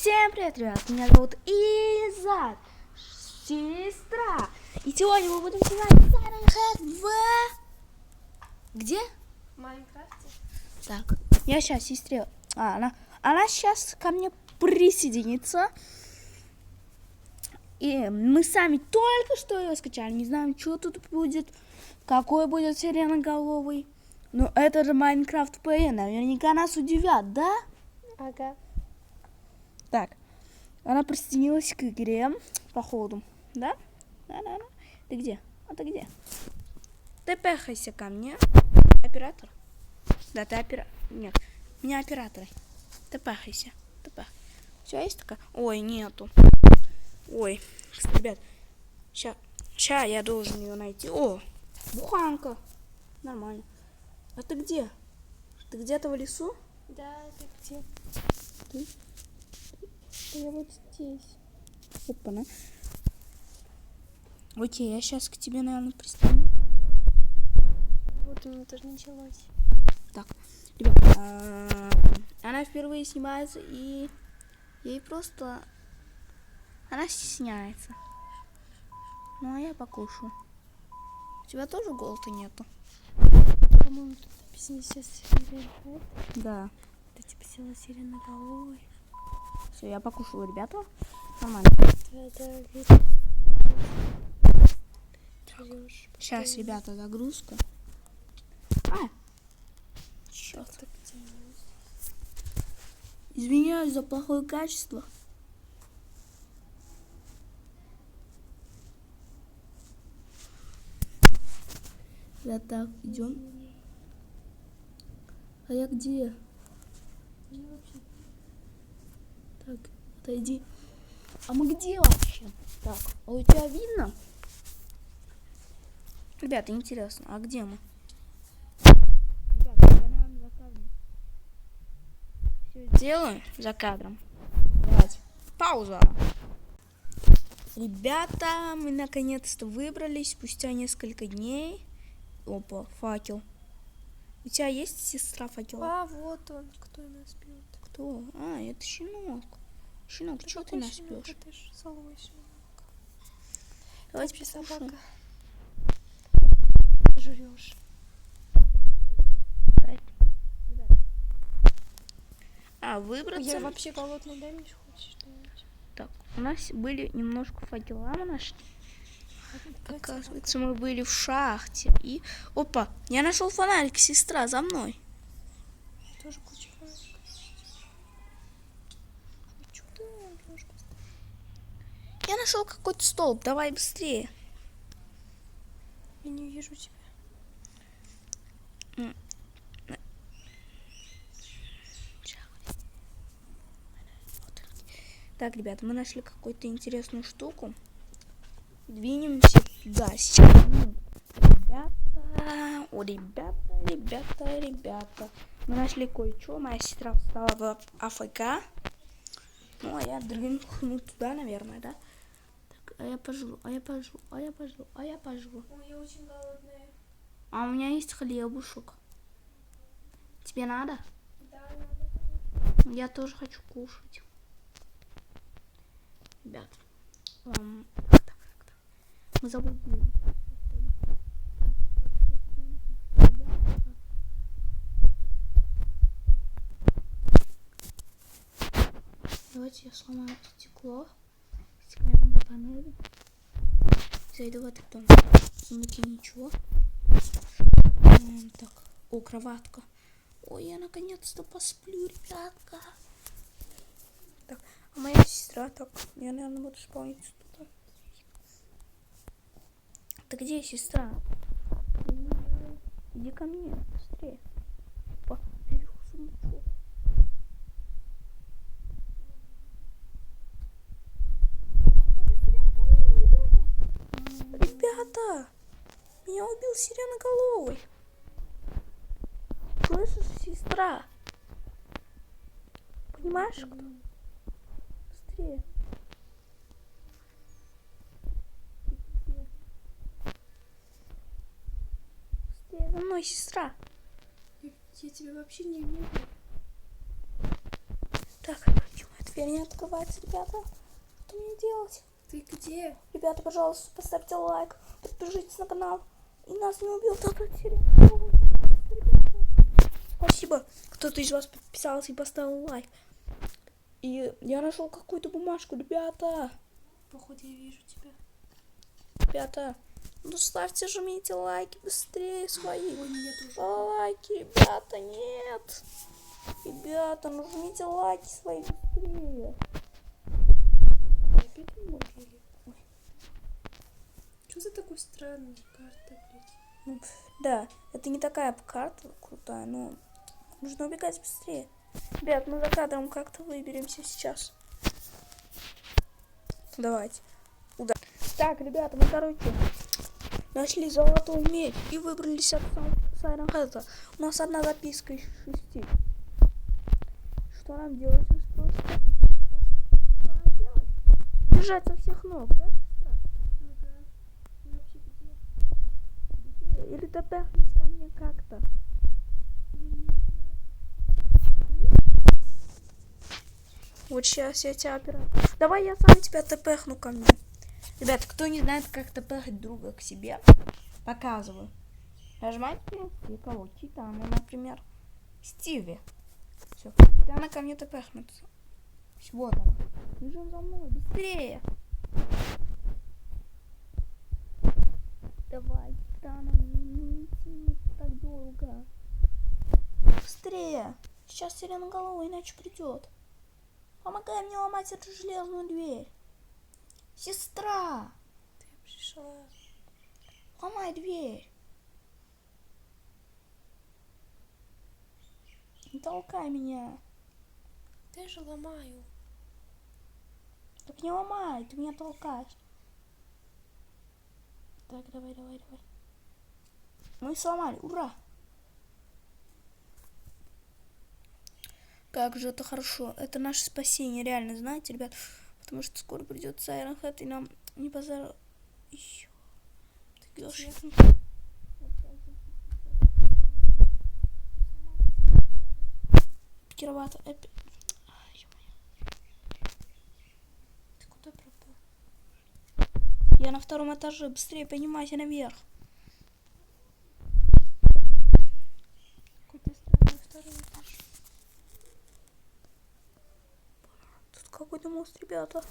Всем привет, ребят! Меня зовут Изад, сестра. И сегодня мы будем снимать Silent Где? В Майнкрафте. Так, я сейчас сестре... Она сейчас ко мне присоединится. И мы сами только что ее скачали. Не знаем, что тут будет, какой будет сиреноголовый. Но это же Майнкрафт ПН. Наверняка нас удивят, да? Ага. Так, она присоединилась к игре, походу, да? Да. Ты где? А ты где? Ты пехайся ко мне. Оператор? Да, ты оператор. Нет, меня операторы. Ты пехайся. Все, есть такая? Ой, нету. Ой, ребят, ща я должен ее найти. О, буханка. Нормально. А ты где? Ты где-то в лесу? Да, ты где? Ты? Я вот здесь. Опа-на. Окей, я сейчас к тебе, наверное, пристану. Вот у меня тоже началось. Так, ребят, она впервые снимается, и ей просто... Она стесняется. Ну, а я покушаю. У тебя тоже голода нету? По-моему, тут написано сейчас сиреноголовый. Да. Это типа села сиреноголовый. Все, я покушала, ребята. Нормально. Да, видно. Сейчас, ребята, загрузка. Черт. Извиняюсь за плохое качество. Да, так, идем. А я где? Так, отойди. А мы где вообще? Так, а у тебя видно? Ребята, интересно, а где мы? Ребята, я, наверное, за кадром. Все делаю за кадром. Давайте. Пауза. Ребята, мы наконец-то выбрались спустя несколько дней. Опа, факел. У тебя есть сестра факел? А, вот он, кто нас бьет. Кто? А, это щенок. Щенок, что ты нас бьешь? Это ж соловой щенок. Давайте собака. послушаем. Жрешь. Выбраться. Я вообще голодный, дай мне хочешь что-нибудь. Так, у нас были немножко факела, мы нашли. Оказывается, мы были в шахте. И... Опа, я нашел фонарик, сестра, за мной. Тоже куча фонариков. Что ты бьешь? Я нашел какой-то столб, давай быстрее. Я не вижу тебя. Так, ребята, мы нашли какую-то интересную штуку. Двинемся туда. Ребята. Мы нашли кое-что. Моя сестра встала в АФК. Ну, а я дрыхну туда, наверное, да? Так, а я пожру. Ой, я очень голодная. А у меня есть хлебушек. Тебе надо? Да, надо. Я тоже хочу кушать. Ребят, мы забыли. Давайте я сломаю стекло. Стеклянную панель. Зайду в этот дом. Внутри ничего. Так, о, кроватка. Ой, я наконец-то посплю, ребятка. Так, а моя сестра, так, я, наверное, буду исполнить что-то. Ты где, сестра? Иди ко мне, быстрее. Опа, наверху сундучок. Ребята, меня убил сиреноголовый. Слышишь, сестра? Понимаешь, кто? Быстрее. Быстрее за мной, сестра. Я тебя вообще не вижу. Так, где моя дверь? Дверь не открывается, ребята. Что мне делать? Ты где? Ребята, пожалуйста, поставьте лайк, подпишитесь на канал. И нас не убил этот сиреноголовый. Спасибо, кто-то из вас подписался и поставил лайк. И я нашел какую-то бумажку, ребята. Походу, я вижу тебя. Ребята, ну ставьте, жмите лайки быстрее свои. Ой, нет уже. Лайки, ребята, нет. Ребята, ну жмите лайки свои быстрее. Опять не убили. Что за такой странный карта, блядь? Ну, да, это не такая карта крутая, но нужно убегать быстрее. Ребят, мы за кадром как-то выберемся сейчас. Давайте. Так, ребята, мы, короче, нашли золотой меч и выбрались от Сайрен Хэта. У нас одна записка из 6. Что нам делать, вы спросите? Что нам делать? Бежать со всех ног, да, сестра? Ага. Ты вообще где? Где? Или допрыгнись ко мне как-то? Вот сейчас я тебя операцию. Давай я сам тебя тпхну ко мне. Ребята, кто не знает, как тпхать друга к себе, показываю. Нажимайте и кого? Титана, например. Стиви. Все. Титана ко мне тпхнется. Вот она. Бежим за мной, быстрее. Давай, Титана, не тяни так долго. Быстрее. Сейчас сиреноголовый иначе придет. Помогай мне ломать эту железную дверь. Сестра! Ты пришла. Ломай дверь. Не толкай меня. Ты же ломаю. Так не ломай, ты меня толкаешь. Так, давай. Мы сломали, ура! Как же это хорошо. Это наше спасение, реально, знаете, ребят. Потому что скоро придет Сайрен Хэт, и нам не базар... Еще. Ты Где? Кировато. Ты куда пропал? Я на втором этаже. Быстрее поднимайся наверх. Какой-то странный второй этаж. Тут какой-то мост, ребята.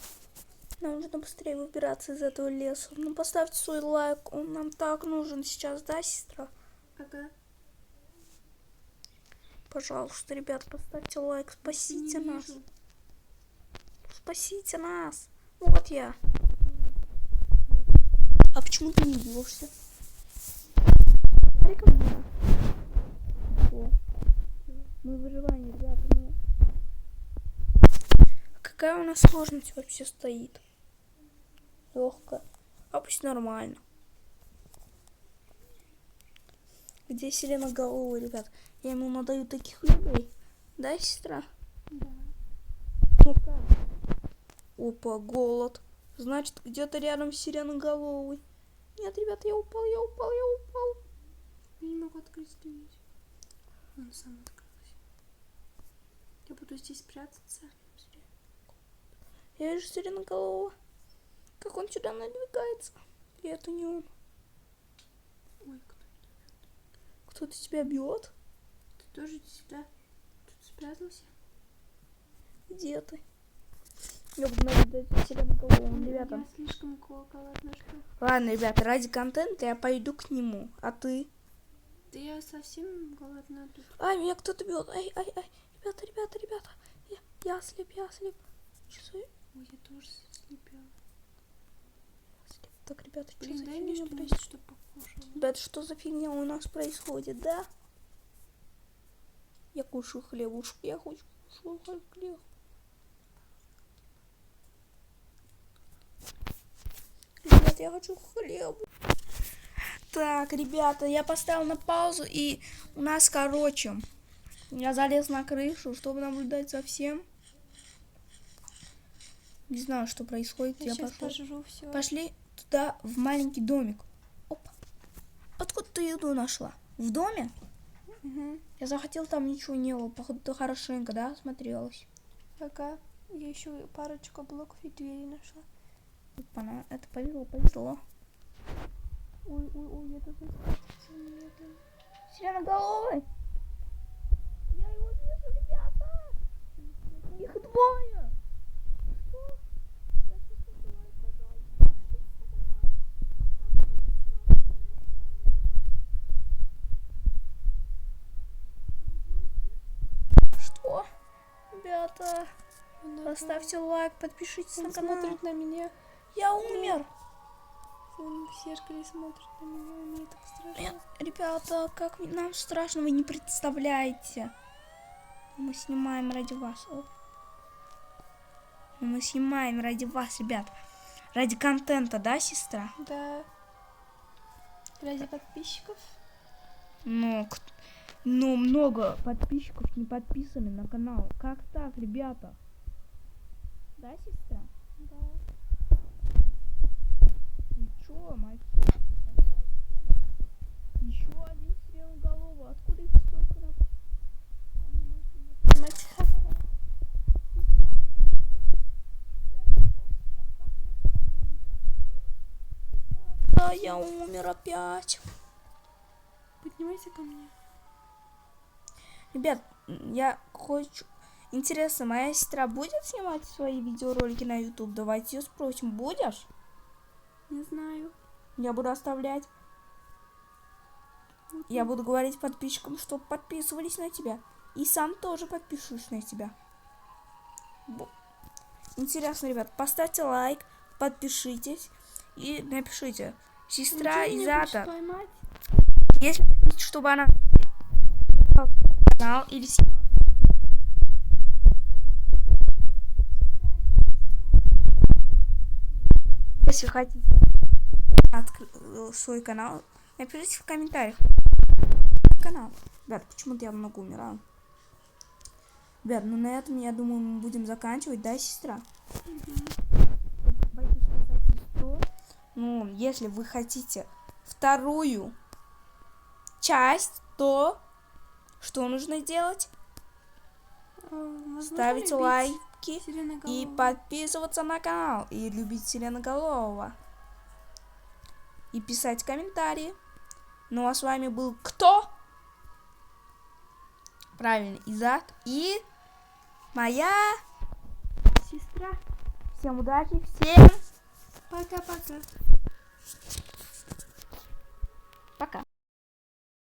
Нам нужно быстрее выбираться из этого леса. Ну, поставьте свой лайк. Он нам так нужен сейчас, да, сестра? Ага. Пожалуйста, ребят, поставьте лайк. Спасите Не нас. вижу. Спасите нас. Вот я. А почему ты не бьешься? Смотри ко мне. О. Мы выживание, ребята. Ну. Какая у нас сложность вообще стоит? Легко. А пусть нормально. Где сиреноголовый, ребят? Я ему надаю таких людей. Да, сестра? Да. Ну-ка. Опа, голод. Значит, где-то рядом сиреноголовый. Нет, ребят, я упал. Я не могу открыть дверь. Он сам открылся. Я буду здесь прятаться. Я вижу сиреноголового. Как он сюда надвигается. И это не он. Ой, Кто-то тебя бьет? ты тоже сюда? Тут спрятался? Где ты? Я буду наблюдать за сиреноголовым, ребята. Я слишком голодна, что... Ладно, ребята, ради контента я пойду к нему. А ты? Да я совсем голодна тут. Ай, меня кто-то бьет. Ай. Ребята. Я ослеп. Часы. Ой, я тоже слепила. Так, ребята, что Блин, за дай мне фигня что-нибудь, происходит? чтобы покушала. Ребята, что за фигня у нас происходит, да? Я кушаю хлебушек. Я хочу кушаю хлеб. Ребята, я хочу хлеб. Так, ребята, я поставил на паузу, и у нас, короче, я залез на крышу, чтобы наблюдать за всем. Не знаю, что происходит. Я сейчас пошел. пожру все. Пошли туда, в маленький домик. Опа. Откуда ты еду нашла? В доме? Угу. Я захотел, там ничего не было. Походу, ты хорошенько, да, смотрелась? Ага. Я еще парочку блоков и двери нашла. Опа-на, это повезло. Ой, это спустится медленно. Сиреноголовый. Я его вижу, ребята. Их двое. Что? Я чувствую, пожалуйста. Что? Ребята, поставьте лайк, подпишитесь Он на канал. смотрит на меня. Я умер. Он в зеркале смотрит на меня. Мне так страшно. Ребята, как нам страшно, вы не представляете. Мы снимаем ради вас. Мы снимаем ради вас, ребят. Ради контента, да, сестра? Да. Ради подписчиков. Но много подписчиков не подписаны на канал. Как так, ребята? Да, сестра? Да. И чё, мальчик? Еще один сиреноголовый. Откуда их столько? Мать. Да, я умер опять. Поднимайся ко мне. Ребят, я хочу... Интересно, моя сестра будет снимать свои видеоролики на YouTube? Давайте ее спросим. Будешь? Не знаю. Я буду оставлять. Я буду говорить подписчикам, чтобы подписывались на тебя. И сам тоже подпишусь на тебя. Интересно, ребят, поставьте лайк, подпишитесь и напишите. Сестра Изата. Если хотите, чтобы она канал или если хотите свой канал, напишите в комментариях. Канал. Ребят, почему-то я много умираю. Ребят, ну на этом, я думаю, мы будем заканчивать, да, сестра? Пойду спасать сестру. Ну, если вы хотите вторую часть, то что нужно делать? Ставить лайки и подписываться на канал. И любить Сиреноголового. И писать комментарии. Ну а с вами был кто? Правильно, Изат и моя сестра. Всем удачи, всем Пока-пока.